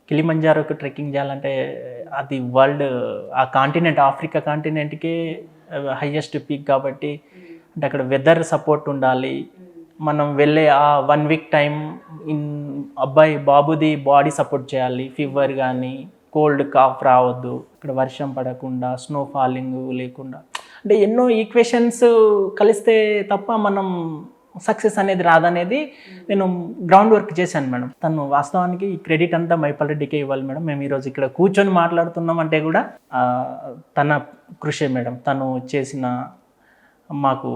కిలిమంజారోకి trekking చేయాలంటే అది world ఆ కాంటినెంట్ ఆఫ్రికా కాంటినెంట్కే హైయెస్ట్ పీక్ కాబట్టి అంటే అక్కడ వెదర్ సపోర్ట్ ఉండాలి. మనం వెళ్ళే ఆ 1 వీక్ టైం బాబుది బాడీ సపోర్ట్ చేయాలి. ఫీవర్ కానీ కోల్డ్ కాఫ్ రావద్దు, ఇక్కడ వర్షం పడకుండా, స్నో ఫాలింగ్ లేకుండా, అంటే ఎన్నో ఈక్వేషన్స్ కలిస్తే తప్ప మనం సక్సెస్ అనేది రాదనేది నేను గ్రౌండ్ వర్క్ చేశాను మేడం. తను వాస్తవానికి ఈ క్రెడిట్ అంతా మైపాల్ రెడ్డికే ఇవ్వాలి మేడం. మేము ఈరోజు ఇక్కడ కూర్చొని మాట్లాడుతున్నాం అంటే కూడా తన కృషే మేడం. తను చేసిన మాకు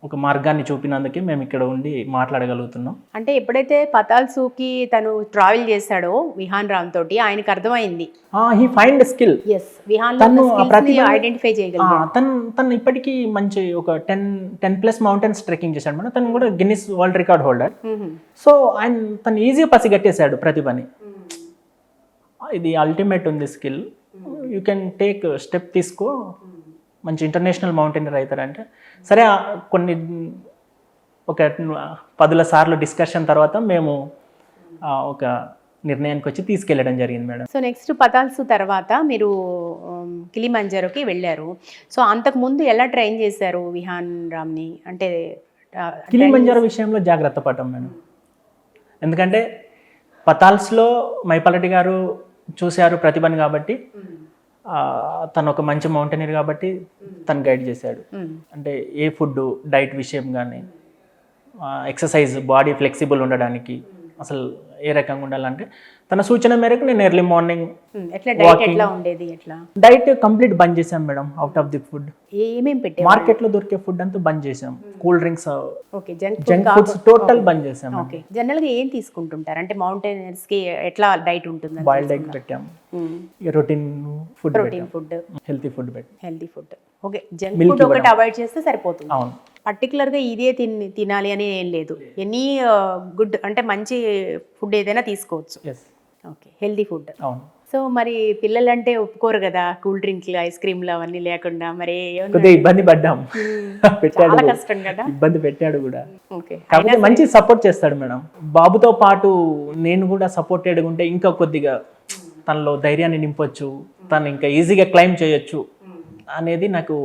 ఒక మార్గాన్ని చూపినందుకే మేము ఇక్కడ ఉండి మాట్లాడగలుగుతున్నాం. అంటే ఎప్పుడైతే పతాల్సుకి తను ట్రావెల్ చేశాడో విహాన్ రామ్ తోటి ఆయనకు అర్థమైంది he find skill. yes Vihaan లో స్కిల్స్ ని ఐడెంటిఫై చేయగలిగాడు. తను ఇప్పటికీ మంచి ఒక 10+ మౌంటైన్స్ ట్రెక్కింగ్ చేశాడు మేడం. తను కూడా Guinness world record holder. So తను ఈజీగా పసిగట్టేశాడు ప్రతిభని. ఇది అల్టిమేట్ ఉంది skill. You can take step తీసుకో, మంచి ఇంటర్నేషనల్ మౌంటైనర్ అవుతారంటే సరే. కొన్ని ఒక 10 సార్లు డిస్కషన్ తర్వాత మేము ఒక నిర్ణయానికి వచ్చి తీసుకెళ్ళడం జరిగింది మేడం. సో నెక్స్ట్ పతాల్సు తర్వాత మీరు కిలిమంజారోకి వెళ్ళారు. సో అంతకు ముందు ఎలా ట్రైన్ చేశారు విహాన్ రామ్ని? అంటే కిలిమంజారో విషయంలో జాగ్రత్త పడ్డాం మేడం. ఎందుకంటే పతాల్స్లో మైపాల్ రెడ్డి గారు చూశారు ప్రతిభని కాబట్టి, తను ఒక మంచి మౌంటైనర్ కాబట్టి తను గైడ్ చేశాడు. అంటే ఏ ఫుడ్ డైట్ విషయం కానీ, ఎక్సర్సైజ్ బాడీ ఫ్లెక్సిబుల్ ఉండడానికి అసలు ఏ రకంగా ఉండాలంటే తన సూచన మేరకు నేను ఎర్లీ మార్నింగ్ డైట్ కంప్లీట్ బంద్ చేశాం మేడం. అవుట్ ఆఫ్ ది ఫుడ్ ఏమేమి పెట్టాం, మార్కెట్లో దొరికే ఫుడ్ అంతా బంద్ చేసాం. Cool drinks, junk foods total బంద్ చేసాం. జనరల్ గా ఏం తీసుకుంటుంటారు అంటే మౌంటైనర్స్ కి ఎట్లా డైట్ ఉంటుంది? బాయిల్డ్ ఎగ్ పెట్టాం, routine food, healthy food. Okay, junk food ఒకటి అవాయిడ్ చేస్తే సరిపోతుంది. అవును, పర్టికులర్ గా ఇదే తినాలి అని ఏం లేదు. ఎనీ గుడ్ అంటే మంచి ఫుడ్ ఏదైనా తీసుకోవచ్చు. Okay, healthy food. అవును. సో మరి పిల్లలంటే ఒప్పుకోరు కదా, కూల్ డ్రింక్లు, ఐస్ క్రీమ్లు అవన్నీ లేకుండా. మరి ఇబ్బంది పడ్డాం, చాలా కష్టం కదా, ఇబ్బంది పెట్టాడు కూడా. కాకపోతే మంచి సపోర్ట్ చేస్తాడు మేడం. బాబుతో పాటు నేను కూడా సపోర్టెడ్గా ఉంటే ఇంకా కొద్దిగా తనలో ధైర్యాన్ని నింపొచ్చు, తను ఇంకా ఈజీగా క్లైమ్ చేయొచ్చు అనేది నాకు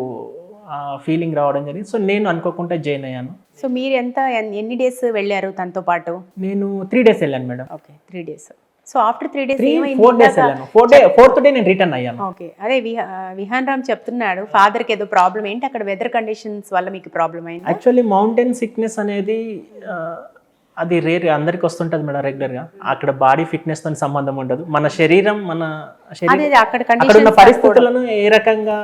ఫీలింగ్ రావడం జరిగింది. సో నేను అనుకోకుండా జాయిన్ అయ్యాను. సో మీరు ఎన్ని డేస్ వెళ్ళారు తనతో పాటు? నేను 3 days వెళ్ళాను madam. Okay, 3 days. So after 3 days 4 days వెళ్ళాను. 4th డే నేను రిటర్న్ అయ్యాను. ఓకే, అదే విహాన్ రామ్ చెప్తున్నాడు ఫాదర్ కి ఏదో ప్రాబ్లం. ఏంటి అక్కడ వెదర్ కండిషన్స్ వల్ల మీకు ప్రాబ్లం అయింది? యాక్చువల్లీ మౌంటైన్ సిక్నెస్ అనేది అది రేర్, అందరికి వస్తుంటది మేడం రెగ్యులర్ గా. అక్కడ బాడీ ఫిట్నెస్ తో సంబంధం ఉండదు. మన శరీరం అక్కడ ఉన్న పరిస్థితులను ఏ రకంగా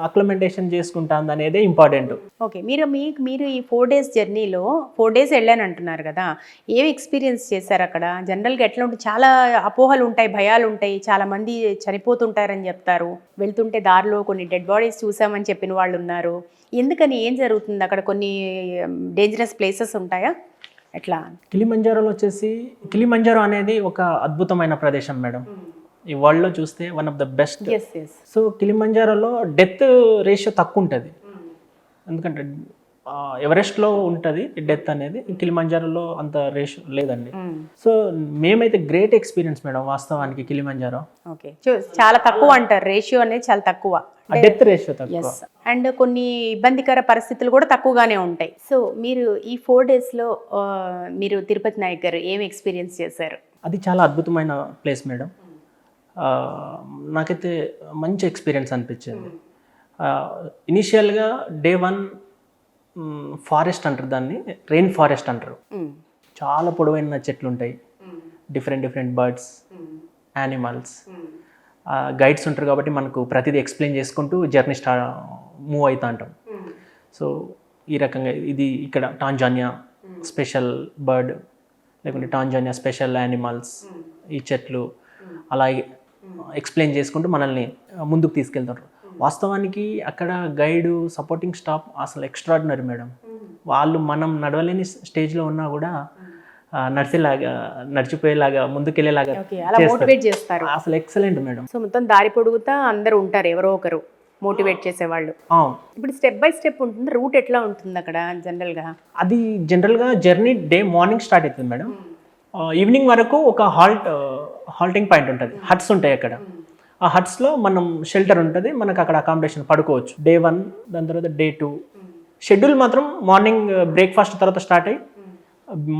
అక్లమెంటేషన్ చేసుకుంటుంది అనేది ఇంపార్టెంట్. ఓకే, మీరు ఈ 4 days జర్నీలో 4 days వెళ్ళాను అంటున్నారు కదా, ఏమి ఎక్స్పీరియన్స్ చేశారు అక్కడ? జనరల్గా ఎట్లా ఉంటుంది? చాలా అపోహలు ఉంటాయి, భయాలు ఉంటాయి, చాలా మంది చనిపోతుంటారని చెప్తారు. వెళ్తుంటే దారిలో కొన్ని డెడ్ బాడీస్ చూసామని చెప్పిన వాళ్ళు ఉన్నారు. ఎందుకని, ఏం జరుగుతుంది అక్కడ? కొన్ని డేంజరస్ ప్లేసెస్ ఉంటాయా ఎట్లా? కిలిమంజారోలో వచ్చేసి, కిలిమంజారో అనేది ఒక అద్భుతమైన ప్రదేశం మేడం. ఈ వరల్డ్ లో చూస్తే one of the best. So కిలిమంజారోలో డెత్ రేషియో తక్కువ ఉంటుంది. ఎందుకంటే ఎవరెస్ట్ లో ఉంటుంది డెత్ అనేది, కిలిమంజారోలో అంత రేషియో లేదండి. సో మేమైతే గ్రేట్ ఎక్స్పీరియన్స్ మేడం వాస్తవానికి కిలిమంజారో. ఓకే, చాలా తక్కువ అంటారు, రేషియో అనేది చాలా తక్కువ, డెత్ రేషియో తక్కువ. అండ్ కొన్ని ఇబ్బందికర పరిస్థితులు కూడా తక్కువగానే ఉంటాయి. సో మీరు ఈ 4 days లో మీరు తిరుపతి నాయక్ గారు ఏం ఎక్స్పీరియన్స్ చేశారు? అది చాలా అద్భుతమైన ప్లేస్ మేడం. నాకైతే మంచి ఎక్స్పీరియన్స్ అనిపించింది. ఇనిషియల్గా డే 1 ఫారెస్ట్ అంటారు దాన్ని, రెయిన్ ఫారెస్ట్ అంటారు. చాలా పొడవైన చెట్లు ఉంటాయి, డిఫరెంట్ బర్డ్స్, యానిమల్స్. గైడ్స్ ఉంటారు కాబట్టి మనకు ప్రతిదీ ఎక్స్ప్లెయిన్ చేసుకుంటూ జర్నీ మూవ్ అవుతూ ఉంటాం. సో ఈ రకంగా ఇది ఇక్కడ టాంజానియా స్పెషల్ బర్డ్, లేకుంటే టాంజానియా స్పెషల్ యానిమల్స్, ఈ చెట్లు అలాగే ఎక్స్ప్లెయిన్ చేసుకుంటూ మనల్ని ముందుకు తీసుకెళ్తారు. వాస్తవానికి అక్కడ గైడు, సపోర్టింగ్ స్టాఫ్ అసలు ఎక్స్ట్రాడినరీ మేడం. వాళ్ళు మనం నడవలేని స్టేజ్లో ఉన్నా కూడా నడిచిపోయేలాగా ముందుకెళ్ళేలాగా చేస్తారు. అసలు ఎక్సలెంట్ మేడం. సో మొత్తం దారి పొడుగుతా అందరూ ఉంటారు, ఎవరో ఒకరు మోటివేట్ చేసేవాళ్ళు. ఇప్పుడు స్టెప్ బై స్టెప్ ఉంటుంది, రూట్ ఎట్లా ఉంటుంది అక్కడ జనరల్గా? అది జనరల్గా జర్నీ డే మార్నింగ్ స్టార్ట్ అవుతుంది మేడం. ఈవినింగ్ వరకు ఒక హాల్టింగ్ పాయింట్ ఉంటుంది, హట్స్ ఉంటాయి అక్కడ. ఆ హట్స్లో మనం షెల్టర్ ఉంటుంది, మనకు అక్కడ అకామిడేషన్ పడుకోవచ్చు. డే 1, దాని తర్వాత డే 2. షెడ్యూల్ మాత్రం మార్నింగ్ బ్రేక్ఫాస్ట్ తర్వాత స్టార్ట్ అయ్యి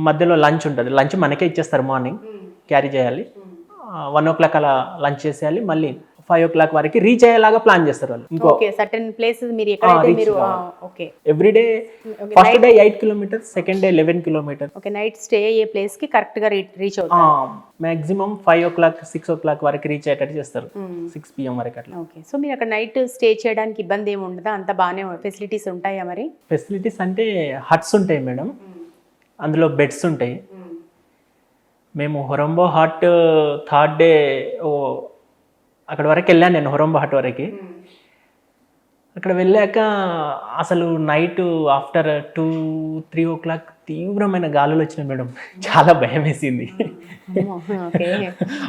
మధ్యలో లంచ్ ఉంటుంది. లంచ్ మనకే ఇచ్చేస్తారు, మార్నింగ్ క్యారీ చేయాలి. 1 o'clock అలా లంచ్ చేసేయాలి, మళ్ళీ 5 o'clock వరకు రీచ్ అయ్యేలాగా ప్లాన్ చేస్తారు వాళ్ళు. ఇంకో ఓకే, సర్టెన్ ప్లేసెస్ మీరు ఎక్కడైతే మీరు okay everyday first day 8 kilometers, second day 11 kilometers. Okay, night stay అయ్యే ప్లేస్ కి కరెక్ట్ గా రీచ్ అవుతారు. మాక్సిమం 5 o'clock 6 o'clock వరకు రీచ్ అయ్యేటట్టు చేస్తారు, 6 PM వరకు అట్లా. ఓకే, సో మీరు అక్కడ నైట్ స్టే చేయడానికి ఇబ్బంది ఏమి ఉండదా? అంత బాగానే ఫెసిలిటీస్ ఉంటాయా మరి? ఫెసిలిటీస్ అంటే హట్స్ ఉంటాయి మేడం, అందులో బెడ్స్ ఉంటాయి. మేము హొరంబో హాట్ థర్డ్ డే అక్కడ వరకు వెళ్ళాను నేను, హొరంబో హాట్ వరకు. అక్కడ వెళ్ళాక అసలు నైట్ ఆఫ్టర్ 2-3 o'clock తీవ్రమైన గాలులు వచ్చినాయి మేడం, చాలా భయం వేసింది. ఓకే,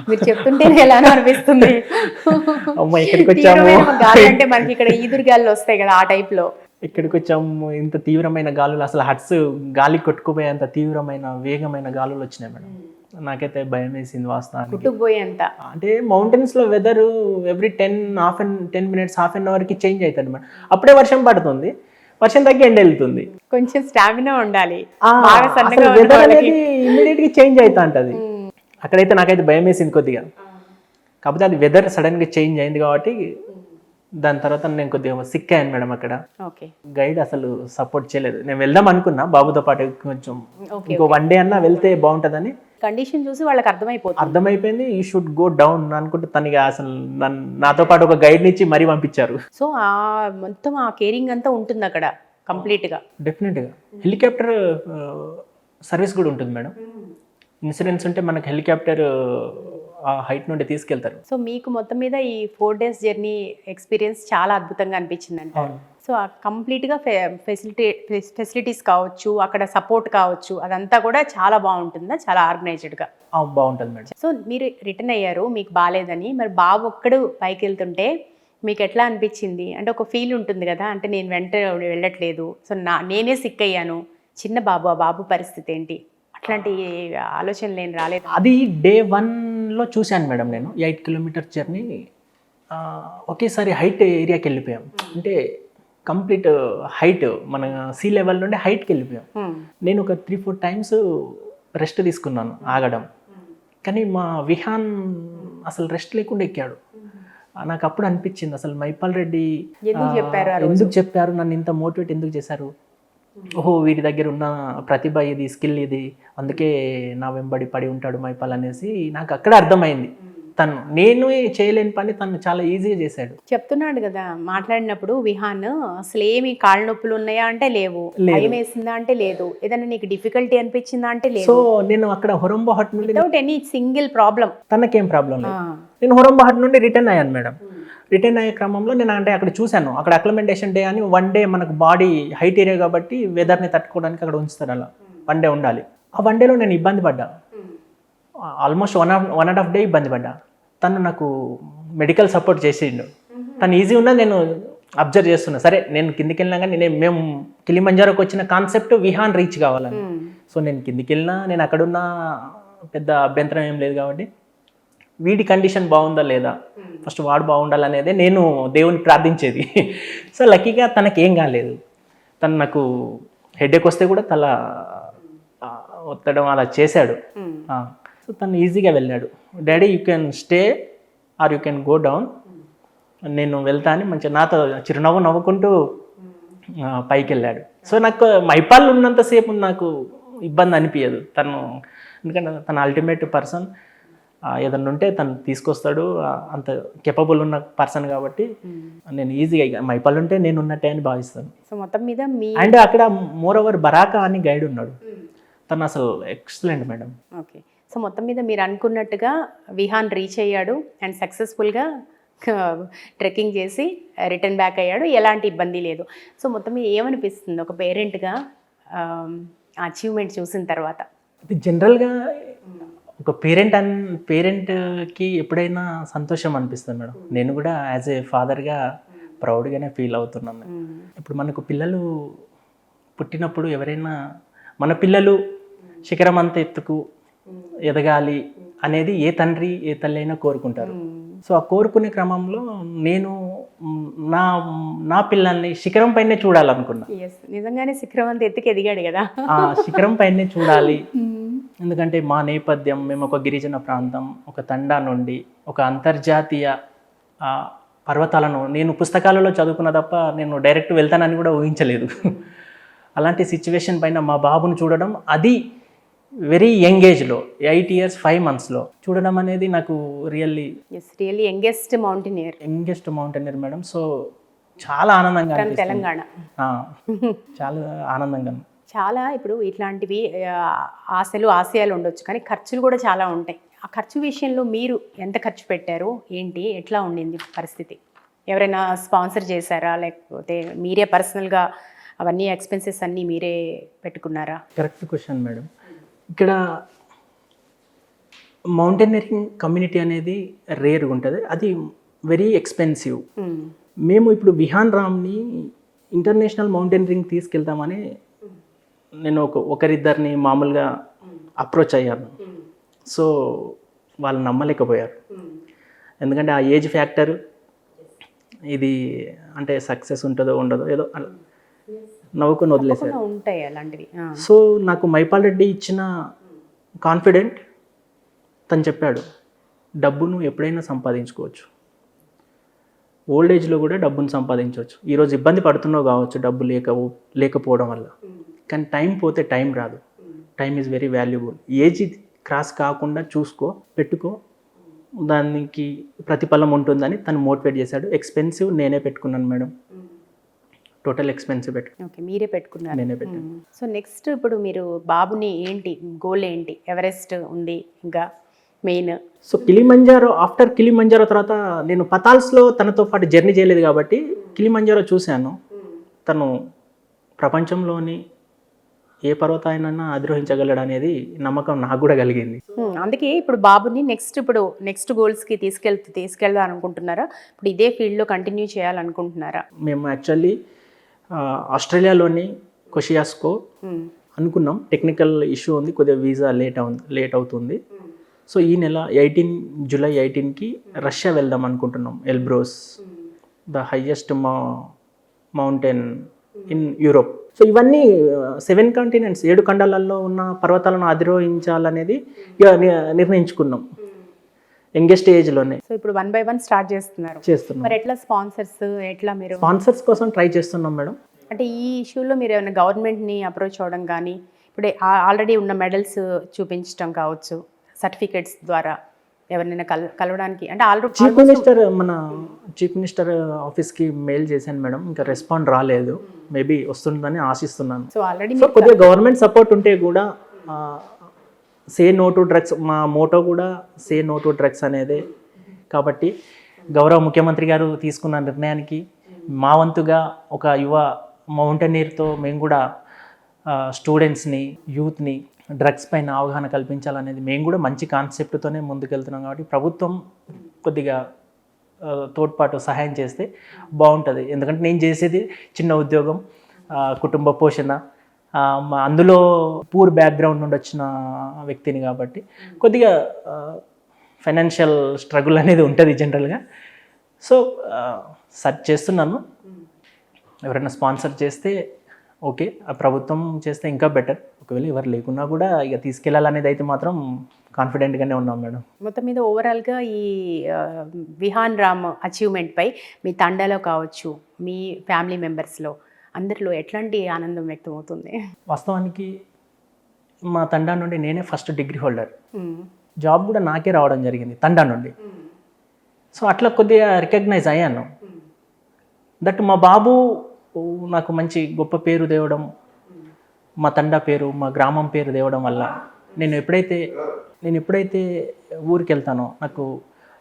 మీరు చెప్తుంటే ఎలానో అనిపిస్తుంది. అమ్మ ఇక్కడికి వచ్చాము, గాలి అంటే మనకి ఇక్కడ ఈదురు గాలులు వస్తాయి కదా, ఆ టైప్ లో. ఇక్కడికి వచ్చాము, ఇంత తీవ్రమైన గాలులు, అసలు హట్స్ గాలి కొట్టుకుపోయేంత తీవ్రమైన వేగమైన గాలులు వచ్చినాయి మేడం. నాకైతే భయం వేసింది వాస్తవానికి. కుట్టుకుపోయేంత అంటే మౌంటైన్స్ లో weather every 10 minutes half an అవర్కి చేంజ్ అవుతుంది మేడం. అప్పుడే వర్షం పడుతుంది, వర్షం తగ్గి ఎండ వెళ్తుంది. కొంచెం స్టామినా ఉండాలి, వెదర్ అనేది ఇమ్మీడియట్ గా చేంజ్ అవుతా ఉంటది. అక్కడైతే నాకైతే భయం వేసింది కొద్దిగా, కాకపోతే అది వెదర్ సడన్ గా చేంజ్ అయింది కాబట్టి దాని తర్వాత నేను కొద్దిగా సిక్ అయ్యాను మేడం అక్కడ. గైడ్ అసలు సపోర్ట్ చేయలేదు. నేను వెళ్దాం అనుకున్నా బాబుతో పాటు, కొంచెం ఇంకో 1 day అన్నా వెళ్తే బాగుంటుందని. కండిషన్ చూసి వాళ్ళకి అర్థమైపోయింది, యూ షుడ్ గో డౌన్ అనుకుంటే తనకి అసలు నాతో పాటు ఒక గైడ్ నుంచి మరీ పంపించారు. సో ఆ మొత్తం ఆ కేరింగ్ అంతా ఉంటుంది అక్కడ కంప్లీట్ గా. డెఫినెట్ గా హెలికాప్టర్ సర్వీస్ కూడా ఉంటుంది మేడం. ఇన్సూరెన్స్ ఉంటే మనకు హెలికాప్టర్ ఆ హైట్ నుండి తీసుకెళ్తారు. సో మీకు మొత్తం మీద ఈ 4 days జర్నీ ఎక్స్పీరియన్స్ చాలా అద్భుతంగా అనిపించింది అంట. సో కంప్లీట్గా ఫెసిలిటీస్ కావచ్చు, అక్కడ సపోర్ట్ కావచ్చు, అదంతా కూడా చాలా బాగుంటుందా? చాలా ఆర్గనైజ్డ్గా బాగుంటుంది మేడం. సో మీరు రిటర్న్ అయ్యారు, మీకు బాగాలేదని. మరి బాబు ఒక్కడు పైకి వెళ్తుంటే మీకు ఎట్లా అనిపించింది? అంటే ఒక ఫీల్ ఉంటుంది కదా, అంటే నేను వెంట వెళ్ళట్లేదు, సో నేనే సిక్ అయ్యాను, చిన్న బాబు, ఆ బాబు పరిస్థితి ఏంటి? అట్లాంటి ఆలోచనలు ఏం రాలేదు? అది డే 1లో చూశాను మేడం నేను. 8 kilometers జర్నీ ఒకేసారి హైట్ ఏరియాకి వెళ్ళిపోయాం. అంటే కంప్లీట్ హైట్, మన సీ లెవెల్ నుండి హైట్కి వెళ్ళిపోయాం. నేను ఒక 3-4 times రెస్ట్ తీసుకున్నాను, ఆగడం. కానీ మా విహాన్ అసలు రెస్ట్ లేకుండా ఎక్కాడు. నాకు అప్పుడు అనిపించింది, అసలు మైపాల్ రెడ్డి ఎందుకు చెప్పారు, నన్ను ఇంత మోటివేట్ ఎందుకు చేశారు? ఓహో, వీరి దగ్గర ఉన్న ప్రతిభ ఇది, స్కిల్ ఇది, అందుకే నా వెంబడి పడి ఉంటాడు మైపాల్ అనేసి నాకు అక్కడ అర్థమైంది. నేను చేయలేని పని తను చాలా ఈజీగా చేశాడు. చెప్తున్నాడు కదా మాట్లాడినప్పుడు విహాన్, అసలు ఏమి కాళ్ళ నొప్పులు ఉన్నాయా అంటే లేవు, భయం వేసిందా అంటే లేదు, ఏదైనా నీకు డిఫికల్టీ అనిపించిందా అంటే లేదు. సో నేను అక్కడ హొరంబో హట్ నుండి వితౌట్ ఎనీ సింగిల్ ప్రాబ్లం, తనకేం ప్రాబ్లం లేదు. నేను హొరంబో హట్ నుండి రిటర్న్ అయ్యాను మేడం. రిటర్న్ అయ్యే క్రమంలో నేను అంటే అక్కడ చూశాను, అక్కడ అక్లమెంటేషన్ డే అని 1 day మనకు బాడీ హైట్ ఏరియా కాబట్టి వెదర్ని తట్టుకోవడానికి అక్కడ ఉంచుతారు, అలా 1 day ఉండాలి. ఆ 1 dayలో నేను ఇబ్బంది పడ్డా, ఆల్మోస్ట్ 1.5 day ఇబ్బంది పడ్డా. తను నాకు మెడికల్ సపోర్ట్ చేసిండు. తను ఈజీ ఉన్నా నేను అబ్జర్వ్ చేస్తున్నా. సరే నేను కిందికి వెళ్ళినా కానీ మేము కిలిమంజారోకి వచ్చిన కాన్సెప్ట్ విహాన్ రీచ్ కావాలని. సో నేను కిందికి వెళ్ళినా, నేను అక్కడున్న పెద్ద అభ్యంతరం ఏం లేదు కాబట్టి వీడి కండిషన్ బాగుందా లేదా, ఫస్ట్ వాడు బాగుండాలనేదే నేను దేవుని ప్రార్థించేది. సో లక్కీగా తనకి ఏం కాలేదు. తను నాకు హెడేక్ వస్తే కూడా తల ఒత్తడం అలా చేశాడు. సో తను ఈజీగా వెళ్ళాడు. Daddy you can stay are you can go down, నేను వెళ్తా అని మంచిగా నాతో చిరునవ్వు నవ్వుకుంటూ పైకి వెళ్ళాడు. సో నాకు మైపాల్ ఉన్నంతసేపు నాకు ఇబ్బంది అనిపించదు తను, ఎందుకంటే తన అల్టిమేట్ పర్సన్. ఏదన్నా ఉంటే తను తీసుకొస్తాడు, అంత కేపబుల్ ఉన్న పర్సన్ కాబట్టి నేను ఈజీగా మైపాల్ ఉంటే నేను ఉన్నట్టే అని భావిస్తాను. సో మొత్తం మీద అండ్ అక్కడ మోర్ ఓవర్ బరాకా అని గైడ్ ఉన్నాడు, తను అసలు ఎక్సలెంట్ మేడం. ఓకే, సో మొత్తం మీద మీరు అనుకున్నట్టుగా విహాన్ రీచ్ అయ్యాడు అండ్ సక్సెస్ఫుల్గా ట్రెక్కింగ్ చేసి రిటర్న్ బ్యాక్ అయ్యాడు, ఎలాంటి ఇబ్బంది లేదు. సో మొత్తం మీద ఏమనిపిస్తుంది ఒక పేరెంట్గా అచీవ్మెంట్ చూసిన తర్వాత? ఇది జనరల్గా ఒక పేరెంట్కి ఎప్పుడైనా సంతోషం అనిపిస్తుంది మేడం. నేను కూడా యాజ్ ఏ ఫాదర్గా ప్రౌడ్గానే ఫీల్ అవుతున్నాను. ఇప్పుడు మనకు పిల్లలు పుట్టినప్పుడు ఎవరైనా మన పిల్లలు శిఖరం అంత ఎత్తుకు ఎదగాలి అనేది ఏ తండ్రి ఏ తల్లి అయినా కోరుకుంటారు. సో ఆ కోరుకునే క్రమంలో నేను నా నా పిల్లల్ని శిఖరం పైనే చూడాలనుకున్నా. నిజంగానే శిఖరం అంతా ఎత్తుకి ఎదిగాడు కదా. ఆ శిఖరం పైనే చూడాలి, ఎందుకంటే మా నేపథ్యం, మేము ఒక గిరిజన ప్రాంతం, ఒక తండా నుండి ఒక అంతర్జాతీయ పర్వతాలను నేను పుస్తకాలలో చదువుకున్న తప్ప నేను డైరెక్ట్ వెళ్తానని కూడా ఊహించలేదు. అలాంటి సిచ్యువేషన్ పైన మా బాబును చూడడం, అది వెరీ యంగ్ ఏజ్లో 8 years 5 monthsలో చూడడం అనేది నాకు really youngest mountaineer madam. So చాలా ఆనందంగా అనిపిస్తుంది. తెలంగాణ చాలా ఆనందంగా. చాలా ఇప్పుడు ఇట్లాంటివి ఆశయాలు ఉండొచ్చు, కానీ ఖర్చులు కూడా చాలా ఉంటాయి. ఆ ఖర్చు విషయంలో మీరు ఎంత ఖర్చు పెట్టారు, ఏంటి, ఎట్లా ఉండింది పరిస్థితి? ఎవరైనా స్పాన్సర్ చేశారా, లేకపోతే మీరే పర్సనల్గా అవన్నీ ఎక్స్పెన్సెస్ అన్నీ మీరే పెట్టుకున్నారా? Correct question madam. ఇక్కడ మౌంటైనరింగ్ కమ్యూనిటీ అనేది రేర్గా ఉంటుంది, అది వెరీ ఎక్స్పెన్సివ్. మేము ఇప్పుడు విహాన్ రామ్ని ఇంటర్నేషనల్ మౌంటైనరింగ్ తీసుకెళ్తామని నేను ఒకరిద్దరిని మామూలుగా అప్రోచ్ అయ్యాను. సో వాళ్ళు నమ్మలేకపోయారు, ఎందుకంటే ఆ ఏజ్ ఫ్యాక్టర్, ఇది అంటే సక్సెస్ ఉంటుందో ఉండదో ఏదో నవ్వుకొని వదిలేశారు. ఉంటాయి అలాంటివి. సో నాకు మైపాల్ రెడ్డి ఇచ్చిన కాన్ఫిడెంట్, తను చెప్పాడు డబ్బును ఎప్పుడైనా సంపాదించుకోవచ్చు, ఓల్డ్ ఏజ్లో కూడా డబ్బును సంపాదించవచ్చు. ఈరోజు ఇబ్బంది పడుతున్నావు కావచ్చు డబ్బు లేకపోవడం వల్ల, కానీ టైం పోతే టైం రాదు. Time is very valuable. Age cross కాకుండా చూసుకో, పెట్టుకో, దానికి ప్రతిఫలం ఉంటుందని తను మోటివేట్ చేశాడు. ఎక్స్పెన్సివ్ నేనే పెట్టుకున్నాను మేడం, టోటల్ ఎక్స్పెన్సివ్ మీరే పెట్టుకున్నారు. నేనే పెట్టాను. సో నెక్స్ట్ ఇప్పుడు మీరు బాబుని ఏంటి గోల్ ఏంటి? ఎవరెస్ట్ ఉంది, ఇంకా main. So Kilimanjaro, after Kilimanjaro తర్వాత నేను పతాల్స్లో తనతో పాటు జర్నీ చేయలేదు కాబట్టి కిలిమంజారో చూశాను. తను ప్రపంచంలోని ఏ పర్వతాన్నైనా అధిరోహించగలడు అనేది నమ్మకం నాకు కూడా కలిగింది. అందుకే ఇప్పుడు బాబుని నెక్స్ట్ గోల్స్కి తీసుకెళ్దాం అనుకుంటున్నారా? ఇప్పుడు ఇదే ఫీల్డ్లో కంటిన్యూ చేయాలనుకుంటున్నారా? మేము యాక్చువల్లీ ఆస్ట్రేలియాలోని కొషియాస్కో అనుకున్నాం. టెక్నికల్ ఇష్యూ ఉంది, కొద్దిగా వీసా లేట్ అవుతుంది. సో ఈ నెల జూలై 18కి రష్యా వెళ్దాం అనుకుంటున్నాం. Elbrus, the highest mountain in Europe. So ఇవన్నీ 7 continents, 7 ఖండాలలో ఉన్న పర్వతాలను అధిరోహించాలనేది నిర్ణయించుకున్నాం యంగెస్ట్ ఏజ్లోనే. సో ఇప్పుడు 1 by 1 స్టార్ట్ చేస్తున్నాం. మరి ఎట్లా స్పాన్సర్స్, ఎట్లా మీరు స్పాన్సర్స్ కోసం ట్రై చేస్తున్నాం మేడం. అంటే ఈ ఇష్యూలో మీరు ఏమైనా గవర్నమెంట్ని అప్రోచ్ అవ్వడం కానీ, ఇప్పుడు ఆల్రెడీ ఉన్న మెడల్స్ చూపించడం కావచ్చు, సర్టిఫికేట్స్ ద్వారా ఎవరినైనా కలవడానికి, అంటే ఆల్రెడీ మన చీఫ్ మినిస్టర్ ఆఫీస్కి మెయిల్ చేశాను మేడం, ఇంకా రెస్పాండ్ రాలేదు. మేబీ వస్తుందని ఆశిస్తున్నాను. సో ఆల్రెడీ కొద్దిగా గవర్నమెంట్ సపోర్ట్ ఉంటే కూడా సే నో టు డ్రగ్స్, మా మోటో కూడా సే నో టు డ్రగ్స్ అనేదే. కాబట్టి గౌరవ ముఖ్యమంత్రి గారు తీసుకున్న నిర్ణయానికి మా వంతుగా ఒక యువ మౌంటైనీర్తో మేము కూడా స్టూడెంట్స్ని, యూత్ని డ్రగ్స్ పైన అవగాహన కల్పించాలనేది మేము కూడా మంచి కాన్సెప్ట్తోనే ముందుకెళ్తున్నాం. కాబట్టి ప్రభుత్వం కొద్దిగా తోడ్పాటు సహాయం చేస్తే బాగుంటుంది. ఎందుకంటే నేను చేసేది చిన్న ఉద్యోగం, కుటుంబ పోషణ, అందులో పూర్ బ్యాక్గ్రౌండ్ నుండి వచ్చిన వ్యక్తిని కాబట్టి కొద్దిగా ఫైనాన్షియల్ స్ట్రగుల్ అనేది ఉంటుంది జనరల్గా. సో సర్చ్ చేస్తున్నాను, ఎవరైనా స్పాన్సర్ చేస్తే ఓకే, ఆ ప్రభుత్వం చేస్తే ఇంకా బెటర్. ఒకవేళ ఎవరు లేకున్నా కూడా ఇక తీసుకెళ్ళాలనేది అయితే మాత్రం కాన్ఫిడెంట్గానే ఉన్నాం మేడం. మొత్తం మీద ఓవరాల్గా ఈ విహాన్ రామ్ అచీవ్మెంట్పై మీ తండాలో కావచ్చు, మీ ఫ్యామిలీ మెంబర్స్లో అందరిలో ఎట్లాంటి ఆనందం వ్యక్తం అవుతుంది? వాస్తవానికి మా తండా నుండి నేనే ఫస్ట్ డిగ్రీ హోల్డర్, జాబ్ కూడా నాకే రావడం జరిగింది తండా నుండి. సో అట్లా కొద్దిగా రికగ్నైజ్ అయ్యాను. దట్ మా బాబు నాకు మంచి గొప్ప పేరు తేవడం, మా తండా పేరు, మా గ్రామం పేరు తేవడం వల్ల నేను ఎప్పుడైతే ఊరికి వెళ్తానో నాకు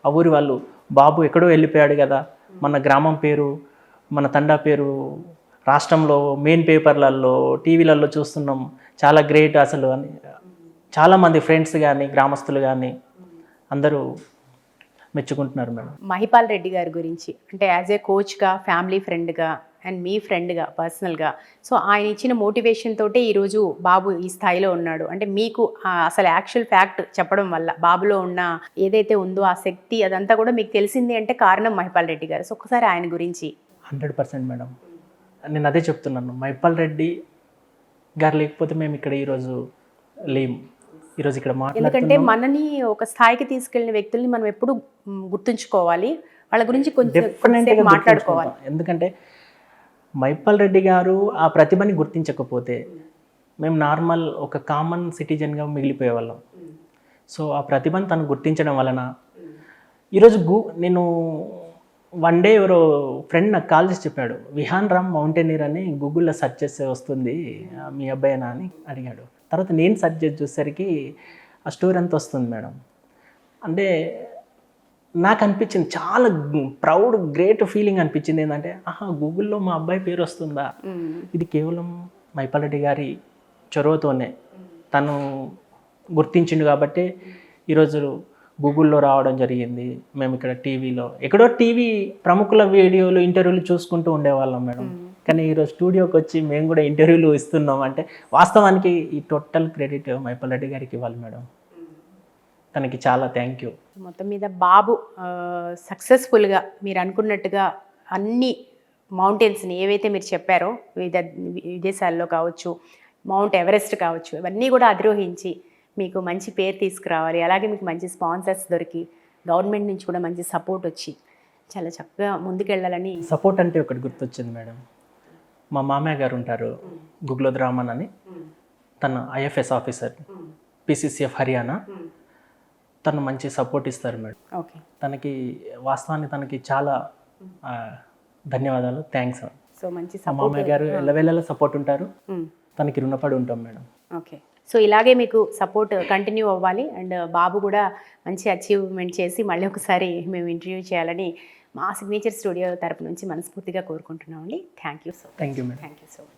ఆ ఊరి వాళ్ళు బాబు ఎక్కడో వెళ్ళిపోయాడు కదా, మన గ్రామం పేరు, మన తండా పేరు రాష్ట్రంలో మెయిన్ పేపర్లలో, టీవీలలో చూస్తున్నాం, చాలా గ్రేట్ అసలు అని చాలామంది ఫ్రెండ్స్ కానీ గ్రామస్తులు కానీ అందరూ మెచ్చుకుంటున్నారు మేడం. మహిపాల్ రెడ్డి గారి గురించి అంటే యాజ్ ఏ కోచ్గా, ఫ్యామిలీ ఫ్రెండ్గా, అండ్ మీ ఫ్రెండ్గా పర్సనల్గా, సో ఆయన ఇచ్చిన మోటివేషన్ తోటే ఈరోజు బాబు ఈ స్థాయిలో ఉన్నాడు అంటే మీకు అసలు యాక్చువల్ ఫ్యాక్ట్ చెప్పడం వల్ల బాబులో ఉన్న ఏదైతే ఉందో ఆ శక్తి అదంతా కూడా మీకు తెలిసింది అంటే కారణం మహిపాల్ రెడ్డి గారు. సో ఒక్కసారి ఆయన గురించి. 100% మేడం. నేను అదే చెప్తున్నాను, మహిపాల్ రెడ్డి గారు లేకపోతే మేము ఇక్కడ ఈరోజు లేము. ఈరోజు ఇక్కడ ఎందుకంటే మాట్లాడుతున్నాం. మనని ఒక స్థాయికి తీసుకెళ్లిన వ్యక్తుల్ని మనం ఎప్పుడు గుర్తుంచుకోవాలి, వాళ్ళ గురించి కొంచెం డెఫినెట్గా మాట్లాడుకోవాలి. ఎందుకంటే మహిపాల్ రెడ్డి గారు ఆ ప్రతిభని గుర్తించకపోతే మేము నార్మల్ ఒక కామన్ సిటిజన్గా మిగిలిపోయేవాళ్ళం. సో ఆ ప్రతిభను తను గుర్తించడం వలన ఈరోజు నేను వన్ డే ఎవరో ఫ్రెండ్ నాకు కాల్ చేసి చెప్పాడు, విహాన్ రామ్ మౌంటైనీర్ అని గూగుల్లో సెర్చ్ చేస్తే వస్తుంది, మీ అబ్బాయినా అని అడిగాడు. తర్వాత నేను సెర్చ్ చేసి చూసేసరికి ఆ స్టోరీ అంతా వస్తుంది మేడం. అంటే నాకు అనిపించింది చాలా ప్రౌడ్ గ్రేట్ ఫీలింగ్ అనిపించింది. ఏంటంటే గూగుల్లో మా అబ్బాయి పేరు వస్తుందా, ఇది కేవలం మహిపాల్ రెడ్డి గారి చొరవతోనే తను గుర్తించిండు కాబట్టి ఈరోజు గూగుల్లో రావడం జరిగింది. మేము ఇక్కడ టీవీలో ఎక్కడో టీవీ ప్రముఖుల వీడియోలు ఇంటర్వ్యూలు చూసుకుంటూ ఉండేవాళ్ళం మేడం. కానీ ఈరోజు స్టూడియోకి వచ్చి మేము కూడా ఇంటర్వ్యూలు ఇస్తున్నాం అంటే వాస్తవానికి ఈ టోటల్ క్రెడిట్ మహిపాల్ రెడ్డి గారికి ఇవ్వాలి మేడం. తనకి చాలా థ్యాంక్ యూ. మొత్తం మీద బాబు సక్సెస్ఫుల్గా మీరు అనుకున్నట్టుగా అన్ని మౌంటైన్స్ని ఏవైతే మీరు చెప్పారో విదేశాల్లో కావచ్చు, మౌంట్ ఎవరెస్ట్ కావచ్చు, ఇవన్నీ కూడా అధిరోహించి మీకు మంచి పేరు తీసుకురావాలి. అలాగే మీకు మంచి స్పాన్సర్స్ దొరికి గవర్నమెంట్ నుంచి కూడా మంచి సపోర్ట్ వచ్చి చాలా చక్కగా ముందుకెళ్ళాలని. సపోర్ట్ అంటే ఒకటి గుర్తొచ్చింది మేడం. మా మామయ్య గారు ఉంటారు గుగ్లోద్ రామన్ అని, తను ఐఎఫ్ఎస్ ఆఫీసర్, పిసిసిఎఫ్ హర్యానా. తను మంచి సపోర్ట్ ఇస్తారు మేడం. ఓకే, తనకి వాస్తవానికి తనకి చాలా ధన్యవాదాలు, థ్యాంక్స్. సో మంచి మా మామయ్య గారు ఎల్లవేళలా సపోర్ట్ ఉంటారు, తనకి రుణపడి ఉంటాం మేడం. ఓకే, సో ఇలాగే మీకు సపోర్ట్ కంటిన్యూ అవ్వాలి అండ్ బాబు కూడా మంచి అచీవ్మెంట్ చేసి మళ్ళీ ఒకసారి మేము ఇంటర్వ్యూ చేయాలని మా సిగ్నేచర్ స్టూడియో తరపు నుంచి మనస్ఫూర్తిగా కోరుకుంటున్నామండి. Thank you so much. Thank you madam. Thank you so much.